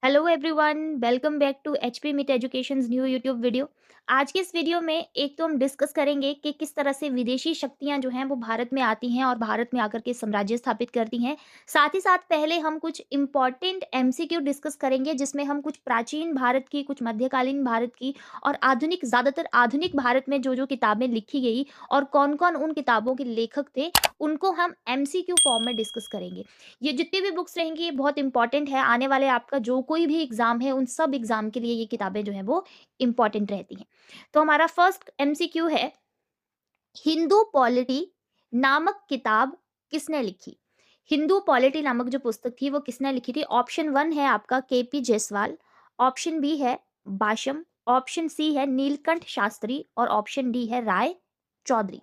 Hello everyone, welcome back to HP Mit educations new YouTube video. आज के इस video में एक तो हम डिस्कस करेंगे कि किस तरह से विदेशी शक्तियां जो हैं वो भारत में आती हैं और भारत में आकर के साम्राज्य स्थापित करती हैं। साथ ही साथ पहले हम कुछ इम्पॉर्टेंट एमसीक्यू डिस्कस करेंगे, जिसमें हम कुछ प्राचीन भारत की, कुछ मध्यकालीन भारत की और आधुनिक, ज़्यादातर आधुनिक भारत में जो जो किताबें लिखी गई और कौन कौन उन किताबों के लेखक थे, उनको हम एमसीक्यू फॉर्म में डिस्कस करेंगे। ये जितनी भी बुक्स रहेंगी ये बहुत इंपॉर्टेंट है। आने वाले आपका जो कोई भी एग्जाम है, उन सब एग्जाम के लिए ये किताबें जो है वो इंपॉर्टेंट रहती हैं। तो हमारा फर्स्ट एमसीक्यू है, हिंदू पॉलिटी नामक किताब किसने लिखी? हिंदू पॉलिटी नामक जो पुस्तक थी वो किसने लिखी थी? ऑप्शन वन है आपका केपी जायसवाल, ऑप्शन बी है बाशम, ऑप्शन सी है नीलकंठ शास्त्री और ऑप्शन डी है राय चौधरी।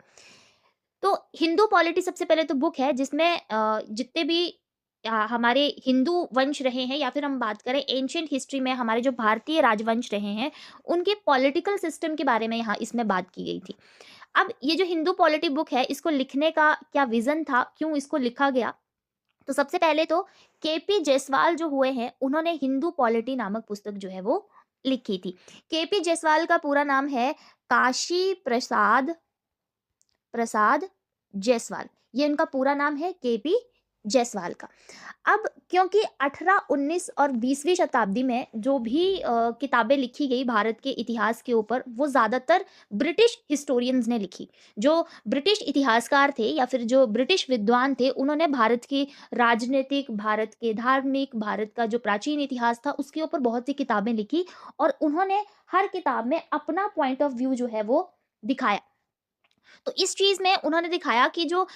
तो हिंदू पॉलिटी सबसे पहले तो बुक है जिसमें जितने भी हमारे हिंदू वंश रहे हैं, या फिर हम बात करें एंशियंट हिस्ट्री में हमारे जो भारतीय राजवंश रहे हैं, उनके पॉलिटिकल सिस्टम के बारे में यहाँ इसमें बात की गई थी। अब ये जो हिंदू पॉलिटी बुक है, इसको लिखने का क्या विजन था, क्यों इसको लिखा गया? तो सबसे पहले तो केपी जायसवाल जो हुए हैं, उन्होंने हिंदू पॉलिटी नामक पुस्तक जो है वो लिखी थी। केपी जायसवाल का पूरा नाम है काशी प्रसाद प्रसाद जायसवाल। ये उनका पूरा नाम है केपी जायसवाल का। अब क्योंकि 18, 19 और 20वीं शताब्दी में जो भी किताबें लिखी गई भारत के इतिहास के ऊपर, वो ज़्यादातर ब्रिटिश हिस्टोरियंस ने लिखी। जो ब्रिटिश इतिहासकार थे या फिर जो ब्रिटिश विद्वान थे, उन्होंने भारत की राजनीतिक, भारत के धार्मिक, भारत का जो प्राचीन इतिहास था, उसके ऊपर बहुत सी किताबें लिखी और उन्होंने हर किताब में अपना पॉइंट ऑफ व्यू जो है वो दिखाया। तो इस चीज़ में उन्होंने दिखाया कि जो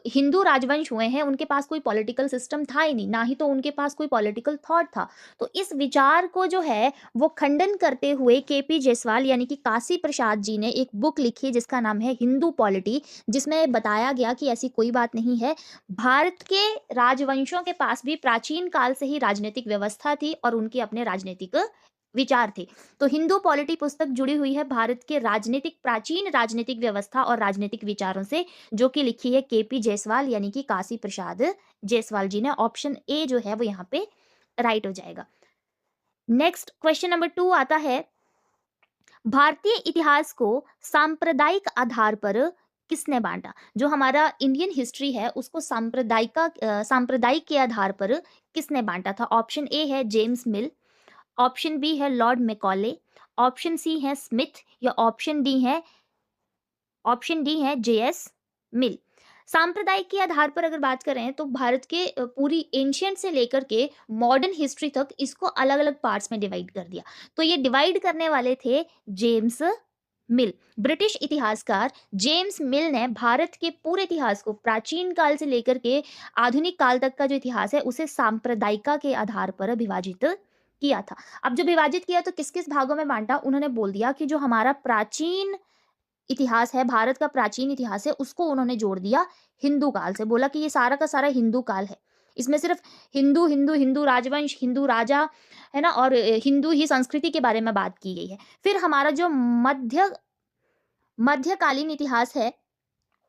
हिंदू राजवंश हुए हैं, उनके पास कोई पॉलिटिकल सिस्टम था ही नहीं, ना ही तो उनके पास कोई पॉलिटिकल थॉट था। तो इस विचार को जो है वो खंडन करते हुए केपी जायसवाल यानी कि काशी प्रसाद जी ने एक बुक लिखी जिसका नाम है हिंदू पॉलिटी, जिसमें बताया गया कि ऐसी कोई बात नहीं है। भारत के राजवंशों के पास भी प्राचीन काल से ही राजनीतिक व्यवस्था थी और उनके अपने राजनीतिक विचार थे। तो हिंदू पॉलिटी पुस्तक जुड़ी हुई है भारत के राजनीतिक, प्राचीन राजनीतिक व्यवस्था और राजनीतिक विचारों से, जो कि लिखी है केपी जायसवाल यानी कि काशी प्रसाद जायसवाल जी ने। ऑप्शन ए जो है वो यहाँ पे राइट हो जाएगा। नेक्स्ट क्वेश्चन नंबर 2 आता है, भारतीय इतिहास को सांप्रदायिक आधार पर किसने बांटा? जो हमारा इंडियन हिस्ट्री है उसको सांप्रदायिक के आधार पर किसने बांटा था? ऑप्शन ए है जेम्स मिल, ऑप्शन बी है लॉर्ड मैकॉले, ऑप्शन सी है स्मिथ या ऑप्शन डी है जेएस मिल। सांप्रदायिक के आधार पर अगर बात करें तो भारत के पूरी एंशियंट से लेकर के मॉडर्न हिस्ट्री तक इसको अलग अलग पार्ट्स में डिवाइड कर दिया। तो ये डिवाइड करने वाले थे जेम्स मिल। ब्रिटिश इतिहासकार जेम्स मिल ने भारत के पूरे इतिहास को, प्राचीन काल से लेकर के आधुनिक काल तक का जो इतिहास है, उसे सांप्रदायिका के आधार पर विभाजित किया था। अब जो विभाजित किया तो किस किस भागों में बांटा, उन्होंने बोल दिया कि जो हमारा प्राचीन इतिहास है, भारत का प्राचीन इतिहास है, उसको उन्होंने जोड़ दिया हिंदू काल से। बोला कि ये सारा का सारा हिंदू काल है, इसमें सिर्फ हिंदू हिंदू हिंदू राजवंश, हिंदू राजा, है ना, और हिंदू ही संस्कृति के बारे में बात की गई है। फिर हमारा जो मध्यकालीन इतिहास है,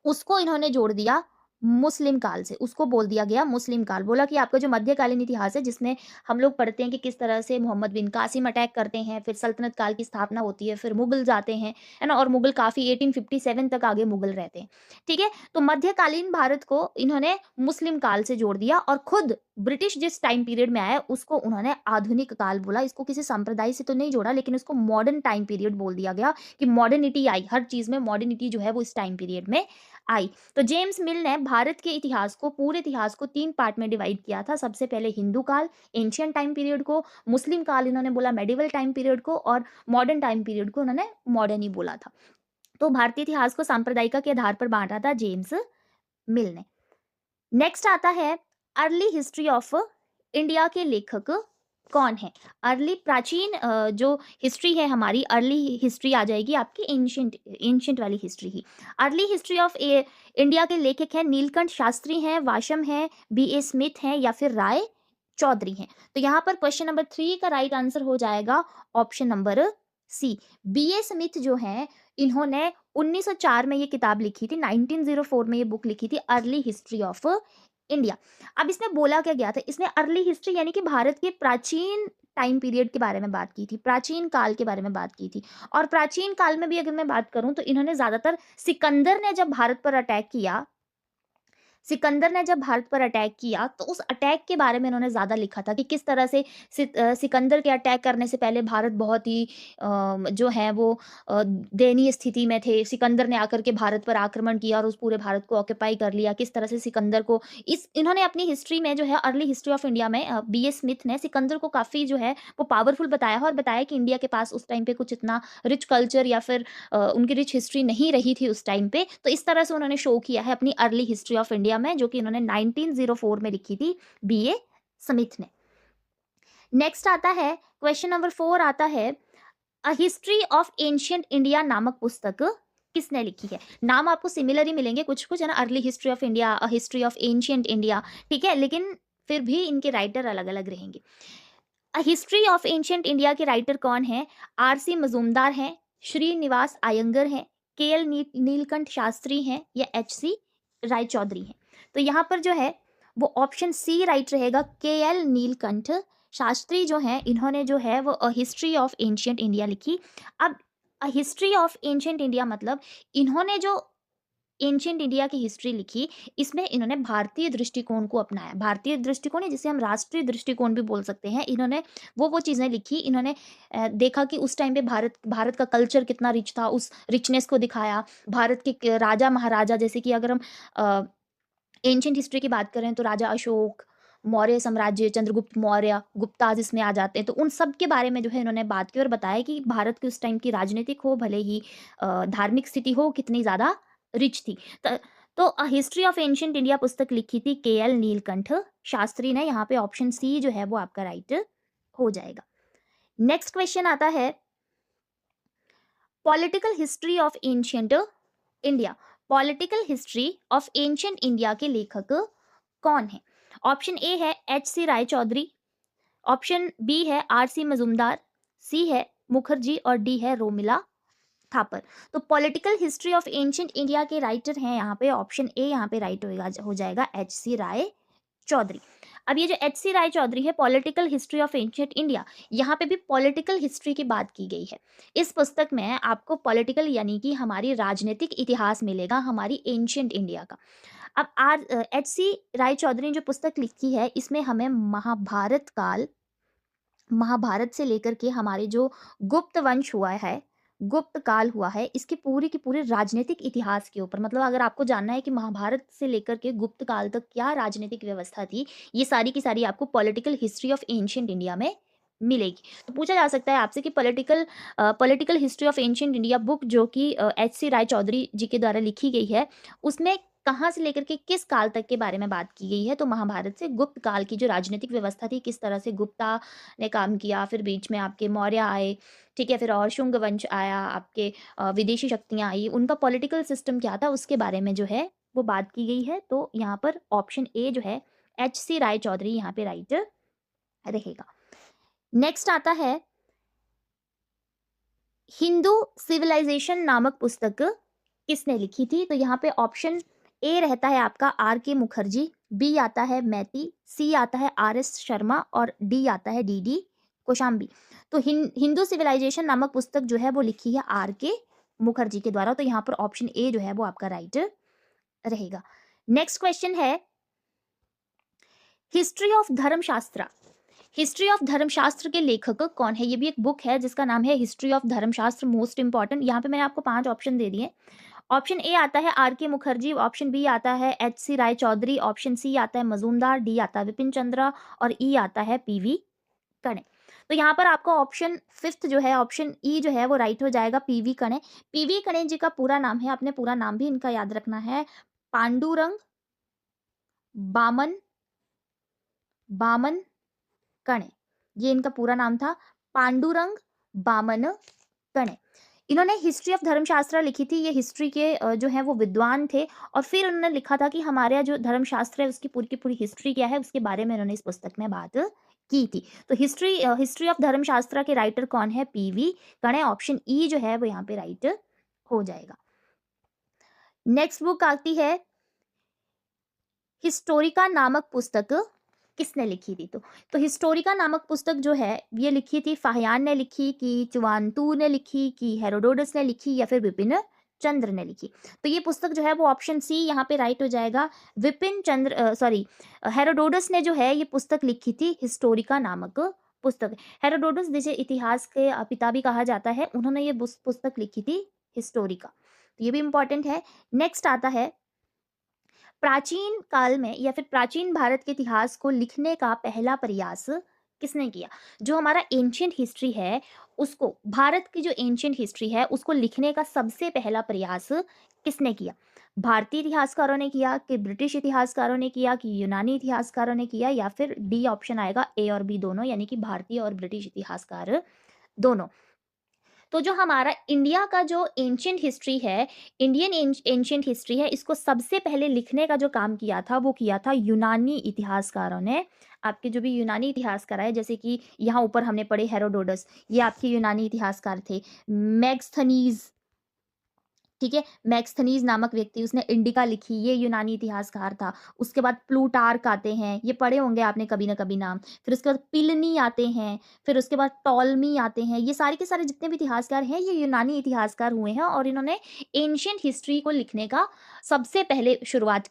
उसको इन्होंने जोड़ दिया मुस्लिम काल से, उसको बोल दिया गया मुस्लिम काल। बोला कि आपका जो मध्यकालीन इतिहास है, जिसमें हम लोग पढ़ते हैं कि किस तरह से मोहम्मद बिन कासिम अटैक करते हैं, फिर सल्तनत काल की स्थापना होती है, फिर मुगल जाते हैं, है ना, और मुगल काफ़ी 1857 तक आगे मुगल रहते हैं। ठीक है, तो मध्यकालीन भारत को इन्होंने मुस्लिम काल से जोड़ दिया और खुद ब्रिटिश जिस टाइम पीरियड में आया उसको उन्होंने आधुनिक काल बोला। इसको किसी संप्रदाय से तो नहीं जोड़ा, लेकिन उसको मॉडर्न टाइम पीरियड बोल दिया गया कि मॉडर्निटी आई, हर चीज़ में मॉडर्निटी जो है वो इस टाइम पीरियड में आई। तो जेम्स मिल ने भारत के इतिहास को, पूरे इतिहास को 3 पार्ट में डिवाइड किया था। सबसे पहले हिंदू काल, एंशिएंट टाइम पीरियड को, मुस्लिम काल इन्होंने बोला मेडिवल टाइम पीरियड को, और मॉडर्न टाइम पीरियड को उन्होंने मॉडर्न ही बोला था। तो भारतीय इतिहास को सांप्रदायिका के आधार पर बांटा था जेम्स मिल ने। नेक्स्ट आता है, अर्ली हिस्ट्री ऑफ इंडिया के लेखक कौन है? अर्ली, प्राचीन जो हिस्ट्री है हमारी, अर्ली हिस्ट्री आ जाएगी आपकी एंशिएंट एंशिएंट वाली history he. Early history of India के लेखक हैं नीलकंठ शास्त्री हैं, वाशम हैं, बी ए स्मिथ हैं या फिर राय चौधरी हैं। तो यहाँ पर क्वेश्चन नंबर 3 का राइट आंसर हो जाएगा option number C. B A Smith जो हैं, इन्होंने 1904 में ये किताब लिखी थी, 1904 में ये बुक लिखी थी, अर्ली हिस्ट्री ऑफ इंडिया। अब इसमें बोला क्या गया था? इसमें अर्ली हिस्ट्री यानी कि भारत के प्राचीन टाइम पीरियड के बारे में बात की थी, प्राचीन काल के बारे में बात की थी। और प्राचीन काल में भी अगर मैं बात करूँ तो इन्होंने ज़्यादातर सिकंदर ने जब भारत पर अटैक किया, सिकंदर ने जब भारत पर अटैक किया, तो उस अटैक के बारे में इन्होंने ज़्यादा लिखा था कि किस तरह से सिकंदर के अटैक करने से पहले भारत बहुत ही जो है वो दयनीय स्थिति में थे। सिकंदर ने आकर के भारत पर आक्रमण किया और उस पूरे भारत को ऑक्यूपाई कर लिया। किस तरह से सिकंदर को इस इन्होंने अपनी हिस्ट्री में जो है अर्ली हिस्ट्री ऑफ इंडिया में बी.ए. स्मिथ ने सिकंदर को काफ़ी जो है वो पावरफुल बताया है और बताया कि इंडिया के पास उस टाइम पे कुछ इतना रिच कल्चर या फिर उनकी रिच हिस्ट्री नहीं रही थी उस टाइम पे। तो इस तरह से उन्होंने शो किया है अपनी अर्ली हिस्ट्री ऑफ इंडिया में, जो कि उन्होंने 1904 में लिखी थी बी.ए. स्मिथ ने। नेक्स्ट आता है क्वेश्चन नंबर 4 आता है, अ हिस्ट्री ऑफ एंशिएंट इंडिया नामक पुस्तक किसने लिखी है? नाम आपको सिमिलर ही मिलेंगे कुछ-कुछ, है ना? Early history of India, a history of ancient India, ठीक है? लेकिन फिर भी इनके राइटर अलग-अलग रहेंगे। अ हिस्ट्री ऑफ एंशिएंट इंडिया के राइटर कौन हैं? आर.सी. मजूमदार हैं, श्रीनिवास अयंगर हैं, के.एल. नीलकंठ शास्त्री हैं या एच.सी. रायचौधरी हैं। तो यहाँ पर जो है वो ऑप्शन सी राइट रहेगा, के.एल. नीलकंठ शास्त्री जो हैं इन्होंने जो है वो अ हिस्ट्री ऑफ एंशिएंट इंडिया लिखी। अब अ हिस्ट्री ऑफ एंशिएंट इंडिया मतलब इन्होंने जो एंशिएंट इंडिया की हिस्ट्री लिखी, इसमें इन्होंने भारतीय दृष्टिकोण को अपनाया। भारतीय दृष्टिकोण है जिसे हम राष्ट्रीय दृष्टिकोण भी बोल सकते हैं। इन्होंने वो चीज़ें लिखी, इन्होंने देखा कि उस टाइम पे भारत भारत का कल्चर कितना रिच था, उस रिचनेस को दिखाया। भारत के राजा महाराजा, जैसे कि अगर हम अ, एंशिएंट हिस्ट्री की बात करें तो राजा अशोक, मौर्य साम्राज्य, चंद्रगुप्त मौर्य, गुप्ताज़ इसमें आ जाते हैं। तो उन सब के बारे में जो है इन्होंने बात की और बताया कि भारत के उस टाइम की राजनीतिक हो, भले ही धार्मिक स्थिति हो, कितनी ज़्यादा रिच थी। त तो अ हिस्ट्री ऑफ एंशिएंट इंडिया पुस्तक लिखी थी के.एल. नीलकंठ शास्त्री ने। यहाँ पे ऑप्शन सी जो है वो आपका राइट हो जाएगा। नेक्स्ट क्वेश्चन आता है, political history of ancient India. Political history of ancient India के लेखक कौन हैं? ऑप्शन ए है एच.सी. रायचौधरी, ऑप्शन बी है आर.सी. मजूमदार, सी है मुखर्जी और डी है रोमिला थापर। तो political history of ancient India के राइटर हैं यहाँ पे ऑप्शन ए, यहाँ पे राइट होएगा हो जाएगा एच.सी. राय चौधरी। अब ये जो एच.सी. राय चौधरी है, political history of ancient India, यहाँ पे भी पॉलिटिकल हिस्ट्री की बात की गई है। इस पुस्तक में आपको पॉलिटिकल यानी कि हमारी राजनीतिक इतिहास मिलेगा, हमारी एंशिएंट इंडिया का। अब एच.सी. राय चौधरी ने जो पुस्तक लिखी है, इसमें हमें महाभारत काल, महाभारत से लेकर के हमारे जो गुप्त वंश हुआ है, गुप्त काल हुआ है, इसके पूरे के पूरे राजनीतिक इतिहास के ऊपर, मतलब अगर आपको जानना है कि महाभारत से लेकर के गुप्त काल तक क्या राजनीतिक व्यवस्था थी, ये सारी की सारी आपको political history of ancient India में मिलेगी। तो पूछा जा सकता है आपसे कि political history of ancient India book जो कि एच.सी. राय चौधरी जी के द्वारा लिखी गई है, उसमें कहाँ से लेकर के किस काल तक के बारे में बात की गई है? तो महाभारत से गुप्त काल की जो राजनीतिक व्यवस्था थी, किस तरह से गुप्ता ने काम किया, फिर बीच में आपके मौर्य आए, ठीक है? फिर और शुंग वंश आया, आपके विदेशी शक्तियाँ आई, उनका पॉलिटिकल सिस्टम क्या था, उसके बारे में जो है वो बात की गई है। तो यहाँ पर ऑप्शन ए जो है एच.सी. राय चौधरी यहाँ पे राइट रहेगा। नेक्स्ट आता है, हिंदू सिविलाइजेशन नामक पुस्तक किसने लिखी थी? तो यहाँ पे ऑप्शन ए रहता है आपका आर के मुखर्जी, बी आता है मैती, सी आता है आर एस शर्मा और डी आता है डी डी कोशाम्बी। तो हिंदू सिविलाइजेशन नामक पुस्तक जो है वो लिखी है आर के मुखर्जी के द्वारा। तो यहाँ पर ऑप्शन ए जो है वो आपका राइट रहेगा। नेक्स्ट क्वेश्चन है, हिस्ट्री ऑफ धर्मशास्त्र। हिस्ट्री ऑफ धर्मशास्त्र के लेखक कौन है? ये भी एक बुक है जिसका नाम है हिस्ट्री ऑफ धर्मशास्त्र, मोस्ट इंपॉर्टेंट। यहाँ पे मैंने आपको 5 ऑप्शन दे दिए। ऑप्शन ए आता है are K Mukherjee, option B आता है H C. Ray Chaudhary, option C आता है मजूमदार, डी आता है विपिन चंद्रा और ई आता है पी.वी. कणे। तो यहाँ पर आपका ऑप्शन 5th जो है, ऑप्शन ई जो है वो राइट हो जाएगा, पी.वी. कणे। पी.वी. कणे जी का पूरा नाम है, अपने पूरा नाम भी इनका याद रखना है, पांडुरंग बामन बामन कणे। ये इनका पूरा नाम था, पांडुरंग बामन कणे। इन्होंने हिस्ट्री ऑफ धर्मशास्त्र लिखी थी। ये हिस्ट्री के जो है वो विद्वान थे और फिर उन्होंने लिखा था कि हमारे यहाँ जो धर्मशास्त्र है उसकी पूरी की पूरी हिस्ट्री क्या है, उसके बारे में उन्होंने इस पुस्तक में बात की थी। तो हिस्ट्री ऑफ धर्मशास्त्र के राइटर कौन है? पी.वी. कणे। ऑप्शन ई जो है वो यहाँ पे राइट हो जाएगा। नेक्स्ट बुक आती है, हिस्टोरिका नामक पुस्तक किसने लिखी थी? तो हिस्टोरिका नामक पुस्तक जो है ये लिखी थी फाहियान ने लिखी, कि चुआंतू ने लिखी, कि हेरोडोटस ने लिखी, या फिर विपिन चंद्र ने लिखी? तो ये पुस्तक जो है वो ऑप्शन सी यहाँ पे राइट हो जाएगा। विपिन चंद्र, सॉरी, हेरोडोटस ने जो है ये पुस्तक लिखी थी, हिस्टोरिका नामक पुस्तक। हेरोडोटस जिसे इतिहास के पिता भी कहा जाता है, उन्होंने ये पुस्तक लिखी थी, हिस्टोरिका। तो ये भी इंपॉर्टेंट है। नेक्स्ट आता है, प्राचीन काल में या फिर प्राचीन भारत के इतिहास को लिखने का पहला प्रयास किसने किया? जो हमारा एंशियंट हिस्ट्री है, उसको, भारत की जो एंशियंट हिस्ट्री है उसको लिखने का सबसे पहला प्रयास किसने किया? भारतीय इतिहासकारों ने किया, कि ब्रिटिश इतिहासकारों ने किया, कि यूनानी इतिहासकारों ने किया, या फिर डी ऑप्शन आएगा, ए और बी दोनों, यानी कि भारतीय और ब्रिटिश इतिहासकार दोनों। तो जो हमारा इंडिया का जो एंशियंट हिस्ट्री है, इंडियन एंशियंट हिस्ट्री है, इसको सबसे पहले लिखने का जो काम किया था वो किया था यूनानी इतिहासकारों ने। आपके जो भी यूनानी इतिहासकार है, जैसे कि यहाँ ऊपर हमने पढ़े हेरोडोटस, ये आपके यूनानी इतिहासकार थे। मैक्सथनीज, ठीक है, मैक्सथनीज नामक व्यक्ति, उसने इंडिका लिखी, ये यूनानी इतिहासकार था। उसके बाद प्लूटार्क आते हैं, ये पढ़े होंगे आपने कभी ना कभी नाम। फिर उसके बाद पिलनी आते हैं, फिर उसके बाद टॉलमी आते हैं। ये सारे के सारे जितने भी इतिहासकार हैं ये यूनानी इतिहासकार हुए हैं, और इन्होंने एंशियंट हिस्ट्री को लिखने का सबसे पहले शुरुआत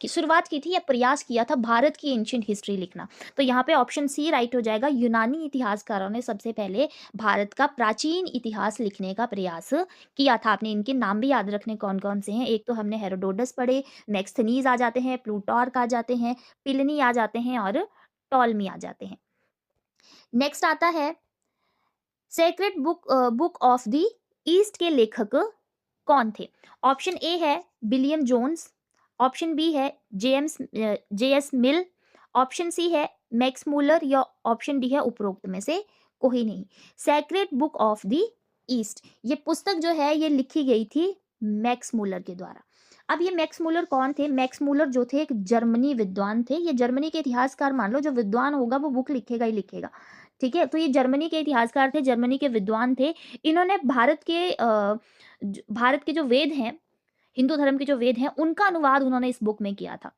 की थी या प्रयास किया था भारत की एंशियंट हिस्ट्री लिखना। तो यहाँ पे ऑप्शन सी राइट हो जाएगा, यूनानी इतिहासकारों ने सबसे पहले भारत का प्राचीन इतिहास लिखने का प्रयास किया था। आपने इनके नाम भी याद रखने कौन-कौन से हैं। एक तो हमने हेरोडोटस पढ़े, मैक्सथनीज आ जाते हैं, प्लूटार्क आ जाते हैं, प्लिनी आ जाते हैं, और टॉलमी आ जाते हैं। नेक्स्ट आता है, sacred book of the east के लेखक कौन थे? ऑप्शन ए है विलियम जोन्स, ऑप्शन बी है जे एस मिल, ऑप्शन सी है मैक्स मूलर, या ऑप्शन डी है उपरोक्त में से कोई नहीं। Sacred book of the east, ये पुस्तक जो है ये लिखी गई थी मैक्स मूलर के द्वारा। अब ये मैक्स मूलर कौन थे? मैक्स मूलर जो थे एक जर्मनी विद्वान थे। ये जर्मनी के इतिहासकार, मान लो जो विद्वान होगा वो बुक लिखेगा ही लिखेगा, ठीक है। तो ये जर्मनी के इतिहासकार थे, जर्मनी के विद्वान थे। इन्होंने भारत के जो वेद हैं, हिंदू धर्म के जो वेद हैं, उनका अनुवाद उन्होंने इस बुक में किया था।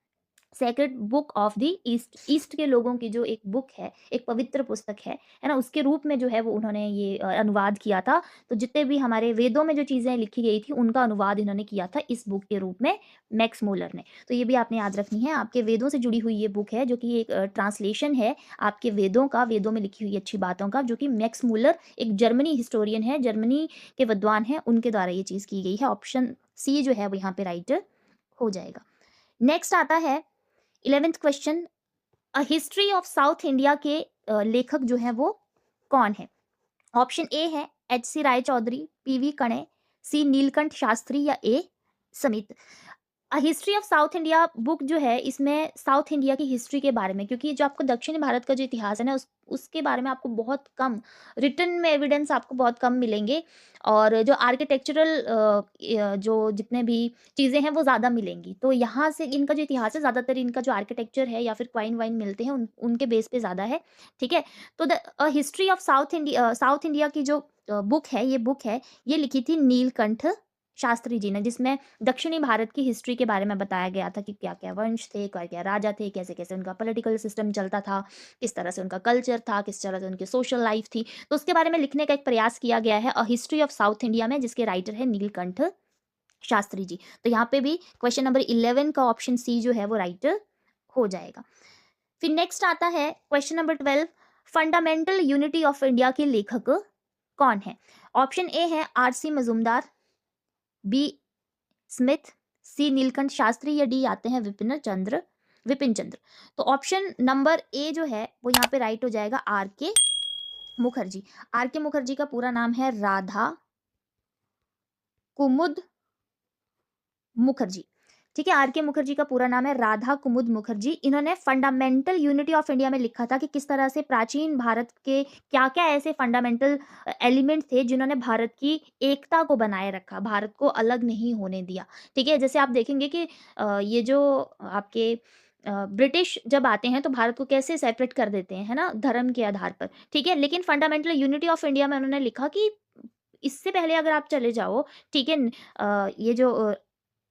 Sacred book of the east, east के लोगों की जो एक बुक है, एक पवित्र पुस्तक है ना, उसके रूप में जो है वो उन्होंने ये अनुवाद किया था। तो जितने भी हमारे वेदों में जो चीज़ें लिखी गई थी उनका अनुवाद इन्होंने किया था इस बुक के रूप में, मैक्स मूलर ने। तो ये भी आपने याद रखनी है, आपके वेदों से जुड़ी हुई ये बुक है, जो कि एक ट्रांसलेशन है आपके वेदों का, वेदों में लिखी हुई अच्छी बातों का, जो कि मैक्स मूलर एक जर्मनी हिस्टोरियन है, जर्मनी के विद्वान हैं, उनके द्वारा ये चीज़ की गई है। ऑप्शन सी जो है वो यहाँ पे राइट हो जाएगा। नेक्स्ट आता है 11th question, a history of south India के लेखक जो हैं वो कौन है? ऑप्शन ए है H C. Ray Chaudhuri, P V. Kane, C. Nilakantha Sastri, या ए. समित। A history of south India book जो है, इसमें साउथ इंडिया की हिस्ट्री के बारे में, क्योंकि जो आपको दक्षिणी भारत का जो इतिहास है ना, उसके बारे में आपको बहुत कम रिटन में एविडेंस आपको बहुत कम मिलेंगे, और जो आर्किटेक्चरल जो जितने भी चीज़ें हैं वो ज़्यादा मिलेंगी। तो यहाँ से इनका जो इतिहास है, ज़्यादातर इनका जो आर्किटेक्चर है या फिर क्वाइन वाइन मिलते हैं, उनके बेस पे ज़्यादा है, ठीक है। तो the history of south India की जो बुक है, ये लिखी थी नीलकंठ शास्त्री जी ने, जिसमें दक्षिणी भारत की हिस्ट्री के बारे में बताया गया था कि क्या-क्या वंश थे, क्या-क्या राजा थे, कैसे-कैसे उनका पॉलिटिकल सिस्टम चलता था, किस तरह से उनका कल्चर था, किस तरह से उनकी सोशल लाइफ थी। तो उसके बारे में लिखने का एक प्रयास किया गया है अ हिस्ट्री ऑफ साउथ इंडिया में, जिसके राइटर है नीलकंठ शास्त्री जी। तो यहाँ पे भी क्वेश्चन नंबर 11 का ऑप्शन सी जो है वो राइट हो जाएगा। फिर नेक्स्ट आता है question number 12, fundamental unity of India के लेखक कौन है? ऑप्शन ए है आर.सी. मजूमदार, बी. स्मिथ, सी. नीलकंठ शास्त्री, या डी आते हैं विपिन चंद्र। तो ऑप्शन नंबर ए जो है वो यहाँ पे राइट हो जाएगा, आर.के. मुखर्जी। आर.के. मुखर्जी का पूरा नाम है राधा कुमुद मुखर्जी, ठीक है। आर.के. मुखर्जी का पूरा नाम है राधा कुमुद मुखर्जी। इन्होंने फंडामेंटल यूनिटी ऑफ इंडिया में लिखा था कि किस तरह से प्राचीन भारत के क्या-क्या ऐसे फंडामेंटल एलिमेंट थे जिन्होंने भारत की एकता को बनाए रखा, भारत को अलग नहीं होने दिया, ठीक है। जैसे आप देखेंगे कि ये जो आपके ब्रिटिश जब आते हैं तो भारत को कैसे सेपरेट कर देते हैं, है ना, धर्म के आधार पर, ठीक है। लेकिन फंडामेंटल यूनिटी ऑफ इंडिया में उन्होंने लिखा कि इससे पहले अगर आप चले जाओ, ठीक है, ये जो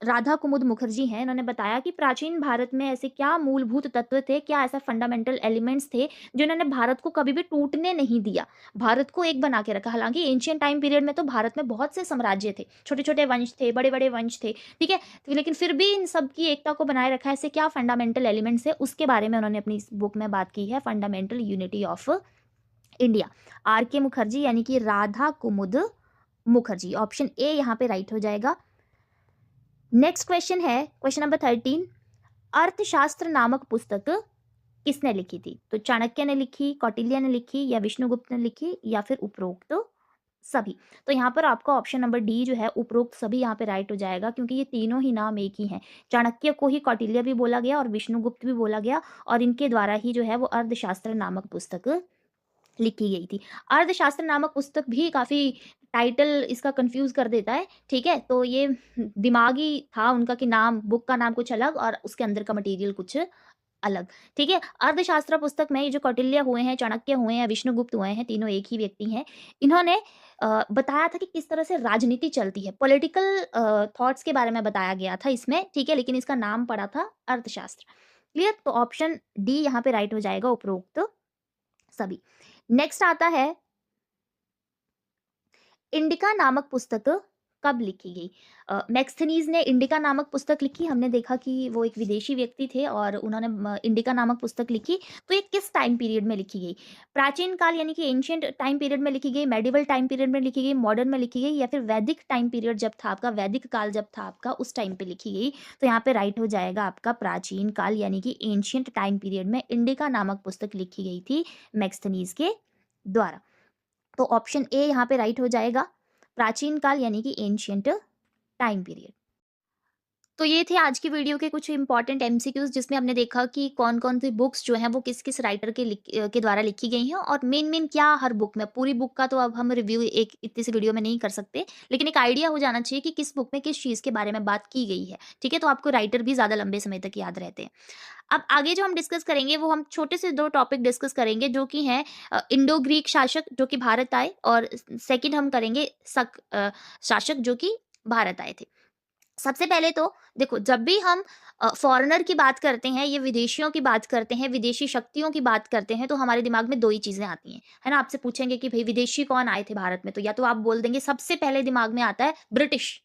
राधा कुमुद मुखर्जी हैं, इन्होंने बताया कि प्राचीन भारत में ऐसे क्या मूलभूत तत्व थे, क्या ऐसा फंडामेंटल एलिमेंट्स थे, जिन्होंने भारत को कभी भी टूटने नहीं दिया, भारत को एक बना के रखा। हालाँकि एंशिएंट टाइम पीरियड में तो भारत में बहुत से साम्राज्य थे, छोटे-छोटे वंश थे, बड़े-बड़े वंश थे, ठीक है? तो लेकिन फिर भी इन सब की एकता को बनाए रखा है, ऐसे क्या फंडामेंटल एलिमेंट्स है, उसके बारे में उन्होंने अपनी इस बुक में बात की है, fundamental unity of India. R K Mukherjee यानी कि राधा कुमुद मुखर्जी, ऑप्शन ए यहाँ पे राइट हो जाएगा। नेक्स्ट क्वेश्चन है क्वेश्चन नंबर 13, अर्थशास्त्र नामक पुस्तक किसने लिखी थी? तो चाणक्य ने लिखी, कौटिल्य ने लिखी या विष्णुगुप्त ने लिखी या फिर उपरोक्त सभी। तो यहाँ पर आपका ऑप्शन नंबर डी जो है उपरोक्त सभी यहाँ पे राइट हो जाएगा, क्योंकि ये तीनों ही नाम एक ही हैं। चाणक्य को ही कौटिल्य भी बोला गया और विष्णुगुप्त भी बोला गया, और इनके द्वारा ही जो है वो अर्थशास्त्र नामक पुस्तक लिखी गई थी। अर्थशास्त्र नामक पुस्तक भी काफ़ी टाइटल इसका कन्फ्यूज़ कर देता है, ठीक है? तो ये दिमागी था उनका कि नाम, बुक का नाम कुछ अलग और उसके अंदर का मटेरियल कुछ अलग, ठीक है? अर्थशास्त्र पुस्तक में ये जो कौटिल्य हुए हैं, चाणक्य हुए हैं, विष्णुगुप्त हुए हैं, तीनों एक ही व्यक्ति हैं। इन्होंने बताया था कि किस तरह से राजनीति चलती है, पॉलिटिकल थॉट्स के बारे में बताया गया था इसमें, ठीक है? लेकिन इसका नाम पड़ा था अर्थशास्त्र। क्लियर? तो ऑप्शन डी यहाँ पे राइट हो जाएगा, उपरोक्त सभी। नेक्स्ट आता है, इंडिका नामक पुस्तक कब लिखी गई? मैक्सथनीज ने इंडिका नामक पुस्तक लिखी। हमने देखा कि वो एक विदेशी व्यक्ति थे और उन्होंने इंडिका नामक पुस्तक लिखी। तो ये किस टाइम पीरियड में लिखी गई? प्राचीन काल यानी कि एंशिएंट टाइम पीरियड में लिखी गई, मेडिवल टाइम पीरियड में लिखी गई, मॉडर्न में लिखी गई या फिर वैदिक टाइम पीरियड जब था आपका, वैदिक काल जब था आपका, उस टाइम पे लिखी गई? तो यहाँ पे राइट हो जाएगा आपका प्राचीन काल यानी कि एंशिएंट टाइम पीरियड में इंडिका नामक पुस्तक लिखी गई थी मैक्सथनीज के द्वारा। तो ऑप्शन ए यहाँ पे राइट हो जाएगा, प्राचीन काल यानी कि एंशिएंट टाइम पीरियड। तो ये थे आज की वीडियो के कुछ इंपॉर्टेंट एमसीक्यूज, जिसमें हमने देखा कि कौन कौन सी बुक्स जो हैं वो किस किस राइटर के द्वारा लिखी गई हैं और मेन मेन क्या हर बुक में। पूरी बुक का तो अब हम रिव्यू एक इतनी सी वीडियो में नहीं कर सकते, लेकिन एक आइडिया हो जाना चाहिए कि किस बुक में किस चीज़ के बारे में बात की गई है, ठीक है? तो आपको राइटर भी ज़्यादा लंबे समय तक याद रहते हैं। अब आगे जो हम डिस्कस करेंगे वो हम छोटे से 2 टॉपिक डिस्कस करेंगे, जो कि हैं इंडो ग्रीक शासक जो कि भारत आए, और सेकंड हम करेंगे शासक जो कि भारत आए थे। सबसे पहले तो देखो, जब भी हम फॉरेनर की बात करते हैं, ये विदेशियों की बात करते हैं, विदेशी शक्तियों की बात करते हैं, तो हमारे दिमाग में 2 ही चीज़ें आती हैं, है ना? आपसे पूछेंगे कि भई विदेशी कौन आए थे भारत में, तो या तो आप बोल देंगे सबसे पहले दिमाग में आता है ब्रिटिश।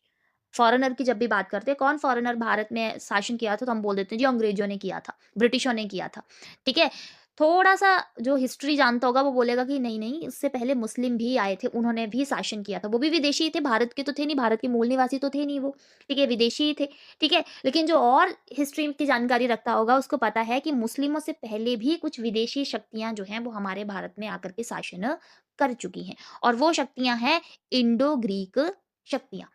फॉरेनर की जब भी बात करते हैं, कौन फॉरेनर भारत में शासन किया था, तो हम बोल देते हैं जी अंग्रेजों ने किया था, ब्रिटिशों ने किया था, ठीक है? थोड़ा-सा जो हिस्ट्री जानता होगा वो बोलेगा कि नहीं-नहीं, इससे पहले मुस्लिम भी आए थे, उन्होंने भी शासन किया था। वो भी विदेशी ही थे, भारत के तो थे नहीं, भारत के मूल निवासी तो थे नहीं वो, ठीक है? विदेशी ही थे, ठीक है? लेकिन जो और हिस्ट्री की जानकारी रखता होगा उसको पता है कि मुस्लिमों से पहले भी कुछ विदेशी शक्तियाँ जो हैं वो हमारे भारत में आकर के शासन कर चुकी हैं, और वो शक्तियाँ हैं इंडो ग्रीक शक्तियाँ।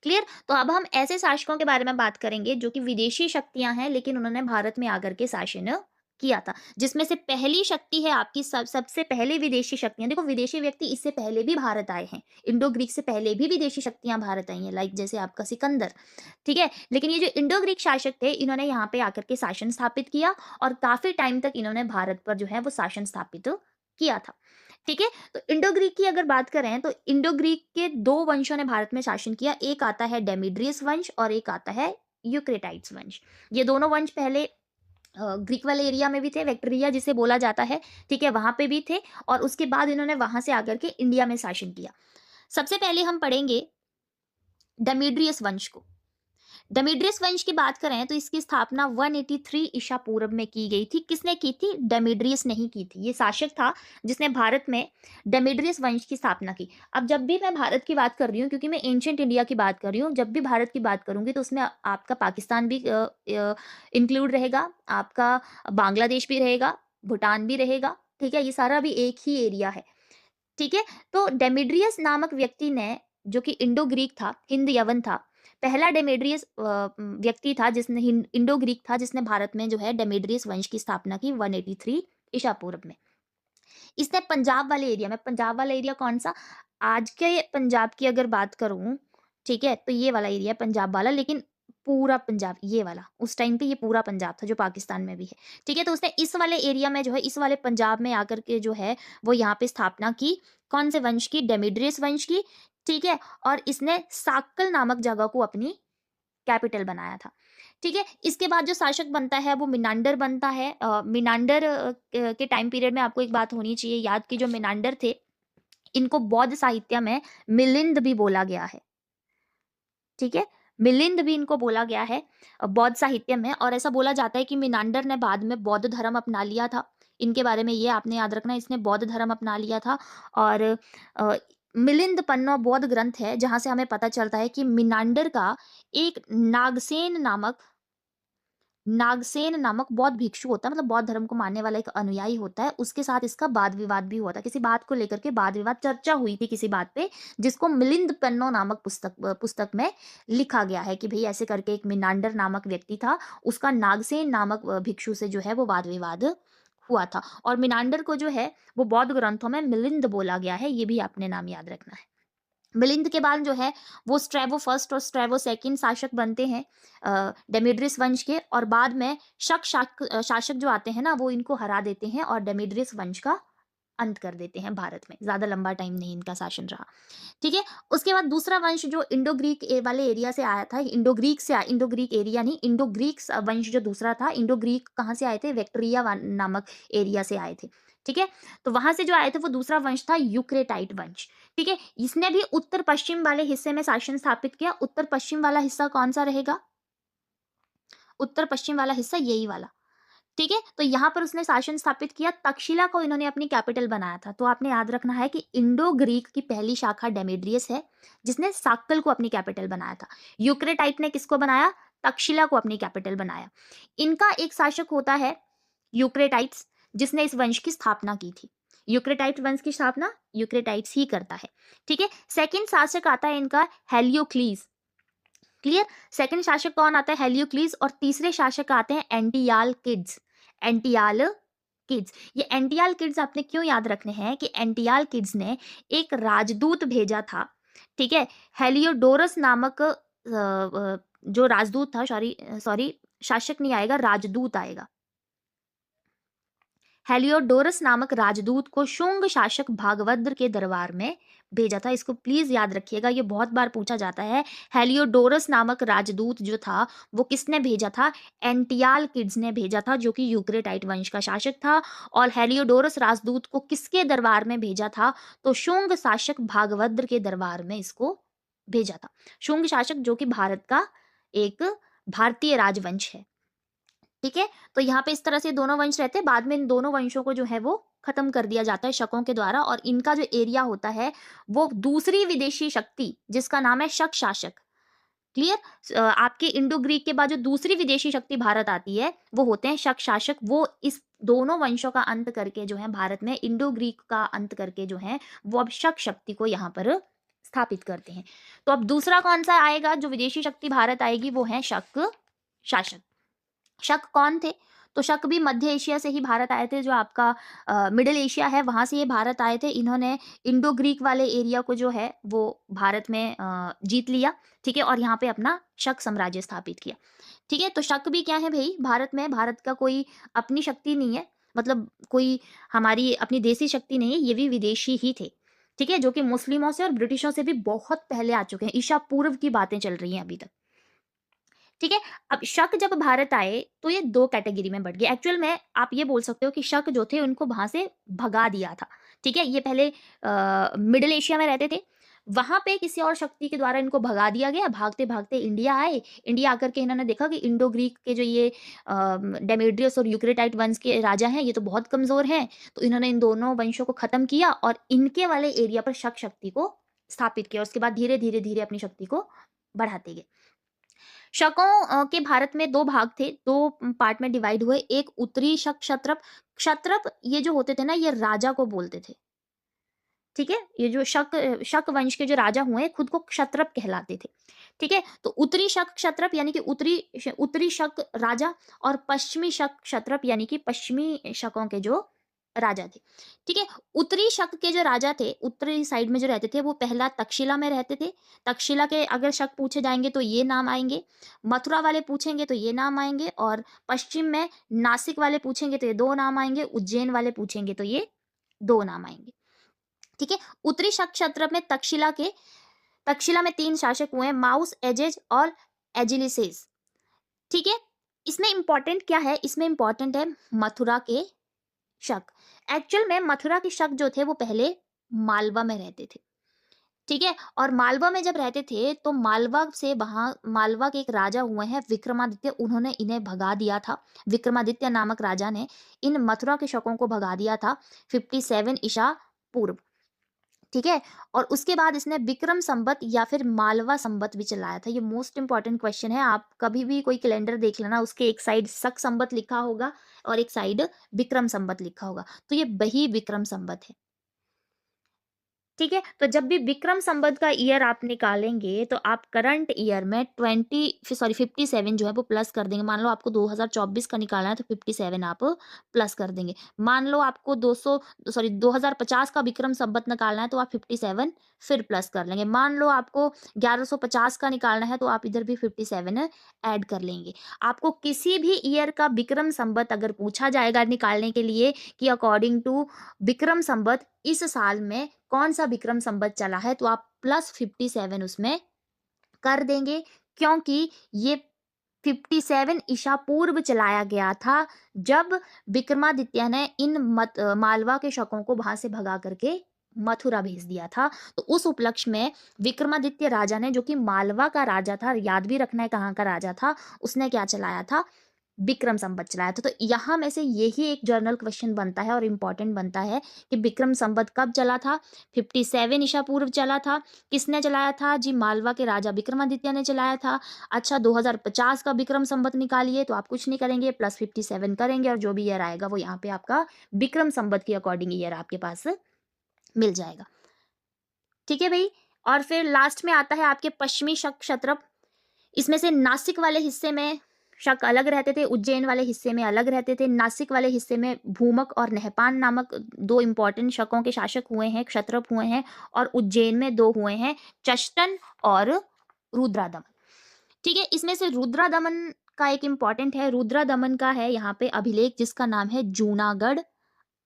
क्लियर? तो अब हम ऐसे शासकों के बारे में बात करेंगे जो कि विदेशी शक्तियाँ हैं, लेकिन उन्होंने भारत में आकर के शासन किया था। जिसमें से पहली शक्ति है आपकी, सबसे पहले विदेशी शक्तियाँ, देखो विदेशी व्यक्ति इससे पहले भी भारत आए हैं। इंडो ग्रीक से पहले भी विदेशी शक्तियाँ भारत आई हैं, लाइक जैसे आपका सिकंदर, ठीक है? लेकिन ये जो इंडो ग्रीक शासक थे, इन्होंने यहाँ पे आकर के शासन स्थापित किया और काफ़ी टाइम तक इन्होंने भारत पर जो है वो शासन स्थापित किया था। ठीक है? तो इंडो ग्रीक की अगर बात करें तो इंडो ग्रीक के 2 वंशों ने भारत में शासन किया। एक आता है डेमीड्रियस वंश और एक आता है यूक्रेटाइड्स वंश। ये दोनों वंश पहले ग्रीक वाले एरिया में भी थे, बैक्ट्रिया जिसे बोला जाता है, ठीक है? वहाँ पे भी थे और उसके बाद इन्होंने वहाँ से आकर के इंडिया में शासन किया। सबसे पहले हम पढ़ेंगे डेमीड्रियस वंश को। डेमीड्रियस वंश की बात करें तो इसकी स्थापना 183 ईसा पूर्व में की गई थी। किसने की थी? डेमीड्रियस ने ही की थी। ये शासक था जिसने भारत में डेमीड्रियस वंश की स्थापना की। अब जब भी मैं भारत की बात कर रही हूँ, क्योंकि मैं एंशिएंट इंडिया की बात कर रही हूँ, जब भी भारत की बात करूँगी तो उसमें आपका पाकिस्तान भी इंक्लूड रहेगा, आपका बांग्लादेश भी रहेगा, भूटान भी रहेगा, ठीक है? ये सारा भी एक ही एरिया है, ठीक है? तो डेमीड्रियस नामक व्यक्ति ने, जो कि इंडो ग्रीक था, हिंद यवन था, पहला डेमेट्रियस व्यक्ति था जिसने इंडो ग्रीक था जिसने भारत में जो है डेमेट्रियस वंश की स्थापना की 183 ईसा पूर्व में। इसने पंजाब वाले एरिया में, पंजाब वाला एरिया कौन सा? आज के पंजाब की अगर बात करूं, ठीक है, तो ये वाला एरिया पंजाब वाला, लेकिन पूरा पंजाब ये वाला, उस टाइम पे ये पूरा पंजाब था जो पाकिस्तान में भी है, ठीक है? तो उसने इस वाले एरिया में जो है, इस वाले पंजाब में आकर के जो है वो यहाँ पे स्थापना की, कौन से वंश की? डेमेट्रियस वंश की, ठीक है? और इसने साक्कल नामक जगह को अपनी कैपिटल बनाया था। ठीक है, इसके बाद जो शासक बनता है वो मिनांडर बनता है। मिनांडर के टाइम पीरियड में आपको एक बात होनी चाहिए याद कि जो मिनांडर थे, इनको बौद्ध साहित्य में मिलिंद भी बोला गया है। ठीक है, मिलिंद भी इनको बोला गया है बौद्ध साहित्य में, और ऐसा बोला जाता है कि मिनांडर ने बाद में बौद्ध धर्म अपना लिया था। इनके बारे में ये आपने याद रखना, इसने बौद्ध धर्म अपना लिया था। और मिलिंद पन्ना बौद्ध ग्रंथ है जहां से हमें पता चलता है कि मिनांडर का एक नागसेन नामक बौद्ध भिक्षु होता है, मतलब बौद्ध धर्म को मानने वाला एक अनुयायी होता है, उसके साथ इसका वाद विवाद भी हुआ था। किसी बात को लेकर के वाद विवाद चर्चा हुई थी किसी बात पे, जिसको मिलिंद पन्नो नामक पुस्तक में लिखा गया है कि भाई ऐसे करके एक मिनांडर नामक व्यक्ति था, उसका नागसेन नामक भिक्षु से जो है वो वाद विवाद हुआ था। और मिनांडर को जो है वो बौद्ध ग्रंथों में मिलिंद बोला गया है, ये भी आपने नाम याद रखना है। मिलिंद के बाद जो है वो स्ट्रैबो फर्स्ट और स्ट्रैबो सेकंड शासक बनते हैं डेमेड्रियस वंश के, और बाद में शासक जो आते हैं ना वो इनको हरा देते हैं और डेमेड्रियस वंश का अंत कर देते हैं भारत में। ज्यादा लंबा टाइम नहीं इनका शासन रहा। ठीक है, उसके बाद दूसरा वंश जो इंडो ग्रीक वाले एरिया से आया था, इंडो ग्रीक एरिया नहीं, इंडो ग्रीक वंश जो दूसरा था, इंडो ग्रीक कहाँ से आए थे, वेक्ट्रिया नामक एरिया से आए थे। ठीक है, तो वहां से जो आए थे वो दूसरा वंश था यूक्रेटाइट वंश। ठीक है, इसने भी उत्तर पश्चिम वाले हिस्से में शासन स्थापित किया। उत्तर पश्चिम वाला हिस्सा कौन सा रहेगा, उत्तर पश्चिम वाला हिस्सा यही वाला। ठीक है, तो यहां पर उसने शासन स्थापित किया। तक्षशिला को इन्होंने अपनी कैपिटल बनाया था। तो आपने याद रखना है कि इंडो ग्रीक की पहली शाखा डेमेड्रियस है जिसने साक्कल को अपनी कैपिटल बनाया था। यूक्रेटाइट ने किसको बनाया, तक्षशिला को अपनी कैपिटल बनाया। इनका एक शासक होता है यूक्रेटाइट्स, जिसने इस वंश की स्थापना की थी। यूक्रेटाइट वंश की स्थापना यूक्रेटाइट्स ही करता है। ठीक है, सेकंड शासक आता है इनका हेलियोक्लीस। क्लियर, सेकंड शासक कौन आता है, हेलियोक्लीस। और तीसरे शासक आते हैं एंटियाल किड्स। एंटियाल किड्स, ये एंटियाल किड्स आपने क्यों याद रखने हैं कि एंटियाल किड्स ने एक राजदूत भेजा था। ठीक है, हेलियोडोरस नामक जो राजदूत था, सॉरी सॉरी शासक नहीं आएगा, राजदूत आएगा। हेलियोडोरस नामक राजदूत को शुंग शासक भागवद्र के दरबार में भेजा था। इसको प्लीज याद रखिएगा, ये बहुत बार पूछा जाता है। हेलियोडोरस नामक राजदूत जो था वो किसने भेजा था, एंटियाल किड्स ने भेजा था, जो कि यूक्रेटाइट वंश का शासक था। और हेलियोडोरस राजदूत को किसके दरबार में भेजा था, तो शुंग शासक भागवद्र के दरबार में इसको भेजा था। शुंग शासक जो कि भारत का एक भारतीय राजवंश है। ठीक है, तो यहाँ पे इस तरह से दोनों वंश रहते हैं। बाद में इन दोनों वंशों को जो है वो खत्म कर दिया जाता है शकों के द्वारा, और इनका जो एरिया होता है वो दूसरी विदेशी शक्ति जिसका नाम है शक शासक। क्लियर, आपके इंडो ग्रीक के बाद जो दूसरी विदेशी शक्ति भारत आती है वो होते हैं शक शासक। वो इस दोनों वंशों का अंत करके जो है भारत में इंडो ग्रीक का अंत करके जो है वो अब शक शक्ति को यहाँ पर स्थापित करते हैं। तो अब दूसरा कौन सा आएगा जो विदेशी शक्ति भारत आएगी, वो है शक शासक। शक कौन थे, तो शक भी मध्य एशिया से ही भारत आए थे। जो आपका मिडिल एशिया है वहां से ये भारत आए थे। इन्होंने इंडो ग्रीक वाले एरिया को जो है वो भारत में जीत लिया। ठीक है, और यहाँ पे अपना शक साम्राज्य स्थापित किया। ठीक है, तो शक भी क्या है भाई, भारत में, भारत का कोई अपनी शक्ति नहीं है, मतलब कोई हमारी अपनी देसी शक्ति नहीं है, ये भी विदेशी ही थे। ठीक है, जो कि मुस्लिमों से और ब्रिटिशों से भी बहुत पहले आ चुके हैं, ईसा पूर्व की बातें चल रही हैं अभी तक। ठीक है, अब शक जब भारत आए तो ये दो कैटेगरी में बढ़ गए। एक्चुअल में आप ये बोल सकते हो कि शक जो थे उनको वहां से भगा दिया था। ठीक है, ये पहले मिडिल एशिया में रहते थे, वहां पे किसी और शक्ति के द्वारा इनको भगा दिया गया। भागते भागते इंडिया आए। इंडिया आकर के इन्होंने देखा कि इंडो ग्रीक के जो ये डेमेड्रियस और यूक्रेटाइट वंश के राजा हैं ये तो बहुत कमजोर हैं, तो इन्होंने इन दोनों वंशों को खत्म किया और इनके वाले एरिया पर शक शक्ति को स्थापित किया। उसके बाद धीरे धीरे धीरे अपनी शक्ति को बढ़ाते गए। शकों के भारत में दो भाग थे, दो पार्ट में डिवाइड हुए। एक उत्तरी शक क्षत्रप। क्षत्रप ये जो होते थे ना ये राजा को बोलते थे। ठीक है, ये जो शक शक वंश के जो राजा हुए खुद को क्षत्रप कहलाते थे। ठीक है, तो उत्तरी शक क्षत्रप यानी कि उत्तरी शक राजा, और पश्चिमी शक क्षत्रप यानी कि पश्चिमी शकों के जो राजा थे। ठीक है, उत्तरी शक के जो राजा थे, उत्तरी साइड में जो रहते थे, वो पहला तक्षशिला में रहते थे। तक्षशिला के अगर शक पूछे जाएंगे तो ये नाम आएंगे, मथुरा वाले पूछेंगे तो ये नाम आएंगे, और पश्चिम में नासिक वाले पूछेंगे तो ये दो नाम आएंगे, उज्जैन वाले पूछेंगे तो ये दो नाम आएंगे। ठीक है, उत्तरी शक क्षेत्र में तक्षशिला में तीन शासक हुए, माउस, एजेज और एजिलिसेस, ठीक है। इसमें इंपॉर्टेंट क्या है, इसमें इंपॉर्टेंट है मथुरा के शक। एक्चुअल में मथुरा के शक जो थे वो पहले मालवा में रहते थे, ठीक है। और मालवा में जब रहते थे तो मालवा से वहां मालवा के एक राजा हुए हैं विक्रमादित्य, उन्होंने इन्हें भगा दिया था। विक्रमादित्य नामक राजा ने इन मथुरा के शकों को भगा दिया था 57 ईसा पूर्व, ठीक है। और उसके बाद इसने विक्रम संवत या फिर मालवा संवत भी चलाया था। ये मोस्ट इंपॉर्टेंट क्वेश्चन है, आप कभी भी कोई कैलेंडर देख लेना, उसके एक साइड शक संवत लिखा होगा और एक साइड विक्रम संवत लिखा होगा, तो ये वही विक्रम संवत है, ठीक है। तो जब भी विक्रम संवत का ईयर आप निकालेंगे तो आप करंट ईयर में 57 जो है वो प्लस कर देंगे। मान लो आपको 2024 का निकालना है तो 57 आप प्लस कर देंगे। मान लो आपको 2050 का विक्रम संवत निकालना है तो आप 57 फिर प्लस कर लेंगे। मान लो आपको 1150 का निकालना है तो आप इधर भी 57 ऐड कर लेंगे। आपको किसी भी ईयर का विक्रम संवत अगर पूछा जाएगा निकालने के लिए कि अकॉर्डिंग टू विक्रम संवत इस साल में कौन सा विक्रम संवत चला है, तो आप प्लस 57 उसमें कर देंगे, क्योंकि ये 57 ईसा पूर्व चलाया गया था जब विक्रमादित्य ने इन मालवा के शकों को वहां से भगा करके मथुरा भेज दिया था। तो उस उपलक्ष्य में विक्रमादित्य राजा ने, जो कि मालवा का राजा था, याद भी रखना है कहाँ का राजा था, उसने क्या चलाया था, विक्रम संवत चलाया था। तो यहाँ में से यही एक जर्नल क्वेश्चन बनता है और इम्पॉर्टेंट बनता है कि विक्रम संवत कब चला था, 57 ईसा पूर्व चला था। किसने चलाया था जी, मालवा के राजा विक्रमादित्य ने चलाया था। अच्छा, 2050 का विक्रम संवत निकालिए तो आप कुछ नहीं करेंगे, प्लस 57 करेंगे और जो भी ईयर आएगा वो यहाँ पे आपका विक्रम संवत के अकॉर्डिंग ईयर आपके पास मिल जाएगा, ठीक है भाई। और फिर लास्ट में आता है आपके पश्चिमी शक क्षत्रप। इसमें से नासिक वाले हिस्से में शक अलग रहते थे, उज्जैन वाले हिस्से में अलग रहते थे। नासिक वाले हिस्से में भूमक और नहपान नामक दो इंपॉर्टेंट शकों के शासक हुए हैं, क्षत्रप हुए हैं। और उज्जैन में दो हुए हैं, चष्टन और रुद्रादमन, ठीक है। इसमें से रुद्रादमन का एक इंपॉर्टेंट है, रुद्रादमन का है यहाँ पे अभिलेख जिसका नाम है जूनागढ़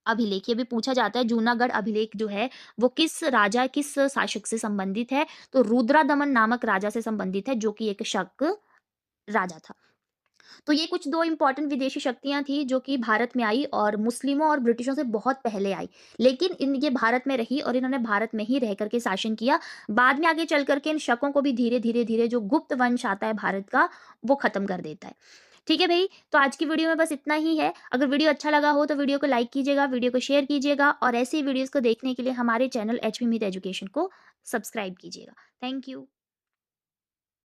अभिलेख। ये भी पूछा जाता है जूनागढ़ अभिलेख जो है वो किस राजा, किस शासक से संबंधित है, तो रुद्रादमन नामक राजा से संबंधित है, जो कि एक शक राजा था। तो ये कुछ दो इंपॉर्टेंट विदेशी शक्तियां थी जो कि भारत में आई और मुस्लिमों और ब्रिटिशों से बहुत पहले आई, लेकिन इन ये भारत में रही और इन्होंने भारत में ही रह करके शासन किया। बाद में आगे चल करके इन शकों को भी धीरे धीरे धीरे जो गुप्त वंश आता है भारत का वो खत्म कर देता है, ठीक है भाई। तो आज की वीडियो में बस इतना ही है। अगर वीडियो अच्छा लगा हो तो वीडियो को लाइक कीजिएगा, वीडियो को शेयर कीजिएगा और ऐसी वीडियोस को देखने के लिए हमारे चैनल एचपी मित एजुकेशन को सब्सक्राइब कीजिएगा। Thank you.